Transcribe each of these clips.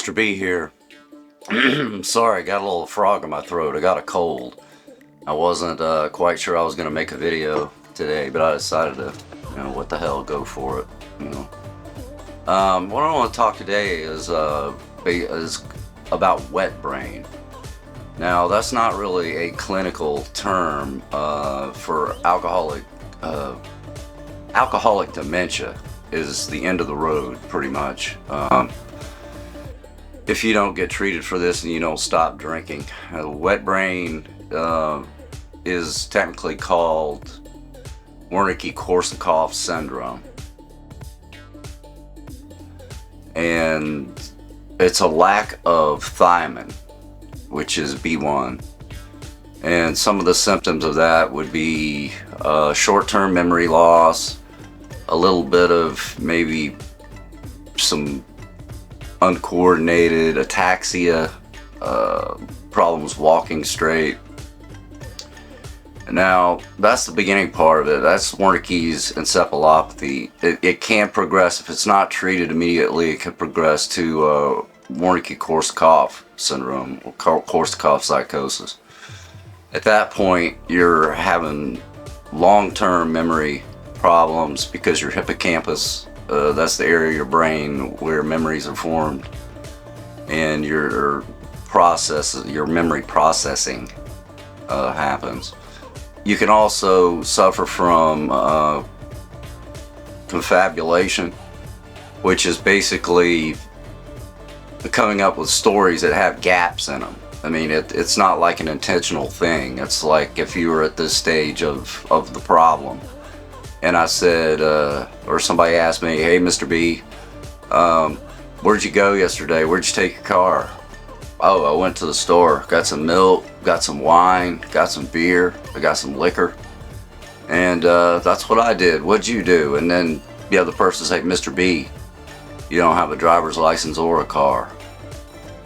Mr. B here. Sorry, I got a little frog in my throat. I got a cold. I wasn't quite sure I was going to make a video today, but I decided to, what the hell, go for it. What I want to talk today is about wet brain. Now, that's not really a clinical term for alcoholic dementia. Is the end of the road, pretty much. If you don't get treated for this and you don't stop drinking, wet brain is technically called Wernicke-Korsakoff Syndrome, and it's a lack of thiamine, which is B1. And some of the symptoms of that would be short-term memory loss, a little bit of maybe some uncoordinated ataxia, problems walking straight. Now, that's the beginning part of it. That's Wernicke's encephalopathy. It can progress. If it's not treated immediately, it can progress to Wernicke-Korsakoff Syndrome, or Korsakoff psychosis. At that point, you're having long-term memory problems because your hippocampus, that's the area of your brain where memories are formed, and your memory processing happens. You can also suffer from confabulation, which is basically coming up with stories that have gaps in them. I mean, it's not like an intentional thing. It's like if you were at this stage of the problem, and I said, or somebody asked me, "Hey, Mr. B, where'd you go yesterday? Where'd you take your car?" "Oh, I went to the store, got some milk, got some wine, got some beer, I got some liquor, and that's what I did. What'd you do?" And then the other person say, "Mr. B, you don't have a driver's license or a car."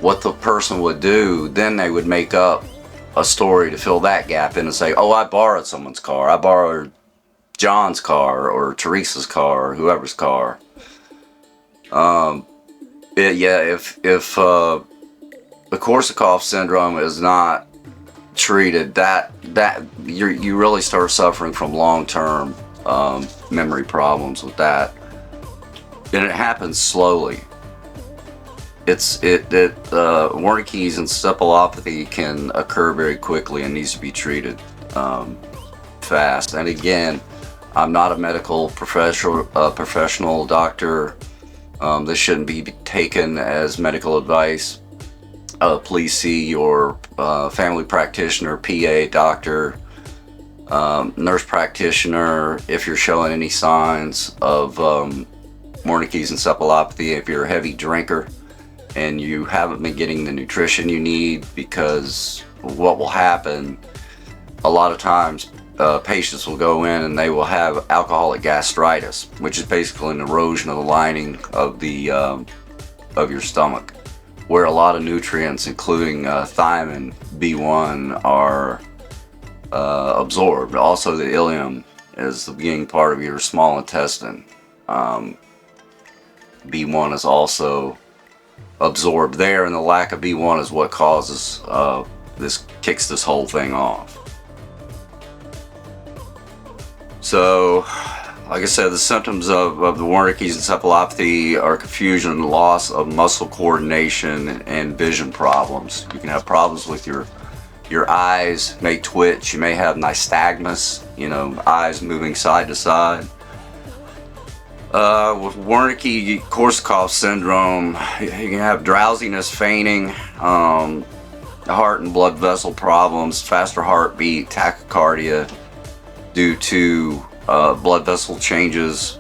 What the person would do, then they would make up a story to fill that gap in and say, "Oh, I borrowed someone's car. I borrowed John's car or Teresa's car or whoever's car." If the Korsakoff syndrome is not treated, that you really start suffering from long-term memory problems with that, and it happens slowly. Wernicke's encephalopathy can occur very quickly and needs to be treated fast. And again, I'm not a medical professional doctor. This shouldn't be taken as medical advice. Please see your family practitioner, PA, doctor, nurse practitioner if you're showing any signs of Wernicke's encephalopathy. If you're a heavy drinker and you haven't been getting the nutrition you need, because what will happen a lot of times, patients will go in and they will have alcoholic gastritis, which is basically an erosion of the lining of your stomach, where a lot of nutrients, including thiamine, B1, are absorbed. Also, the ileum is the beginning part of your small intestine. B1 is also absorbed there, and the lack of B1 is what causes kicks this whole thing off. So, like I said, the symptoms of the Wernicke's encephalopathy are confusion, loss of muscle coordination, and vision problems. You can have problems with your eyes, may twitch. You may have nystagmus, eyes moving side to side. With Wernicke-Korsakoff syndrome, you can have drowsiness, fainting, heart and blood vessel problems, faster heartbeat, tachycardia due to blood vessel changes.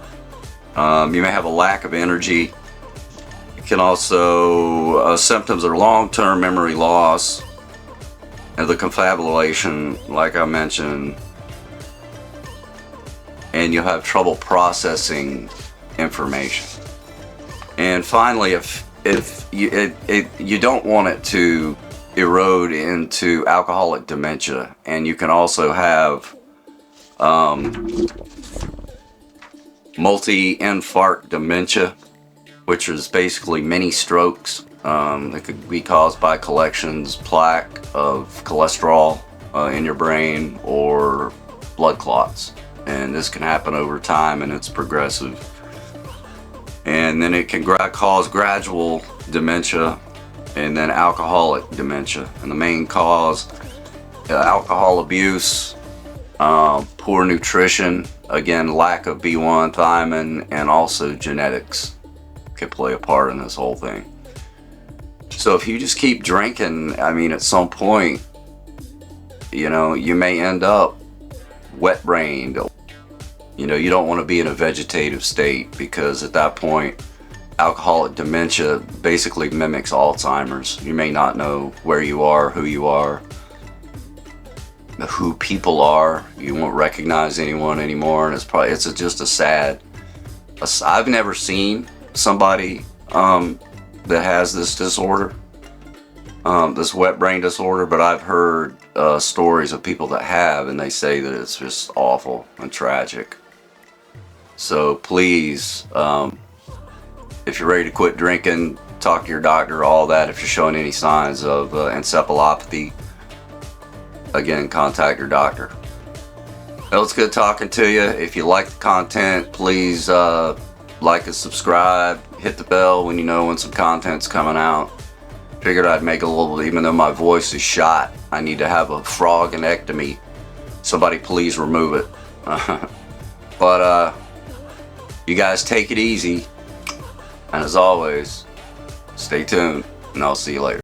You may have a lack of energy. You can also, symptoms are long-term memory loss and the confabulation, like I mentioned, and you'll have trouble processing information. And finally, if you don't want it to erode into alcoholic dementia, and you can also have multi-infarct dementia, which is basically mini strokes. It could be caused by collections, plaque of cholesterol in your brain, or blood clots. And this can happen over time, and it's progressive. And then it can cause gradual dementia, and then alcoholic dementia. And the main cause, alcohol abuse, poor nutrition, again, lack of B1, thiamine, and also genetics can play a part in this whole thing. So if you just keep drinking, I mean, at some point, you know, you may end up wet-brained. You know, you don't want to be in a vegetative state, because at that point, alcoholic dementia basically mimics Alzheimer's. You may not know where you are, who people are. You won't recognize anyone anymore, and it's just a sad. I've never seen somebody that has this disorder, this wet brain disorder, but I've heard stories of people that have, and they say that it's just awful and tragic. So please, if you're ready to quit drinking, talk to your doctor, all that. If you're showing any signs of encephalopathy, again, contact your doctor. Well, it's good talking to you. If you like the content, please like and subscribe. Hit the bell when you know when some content's coming out. Figured I'd make a little, even though my voice is shot, I need to have a frogonectomy. Somebody please remove it. But you guys take it easy. And as always, stay tuned, and I'll see you later.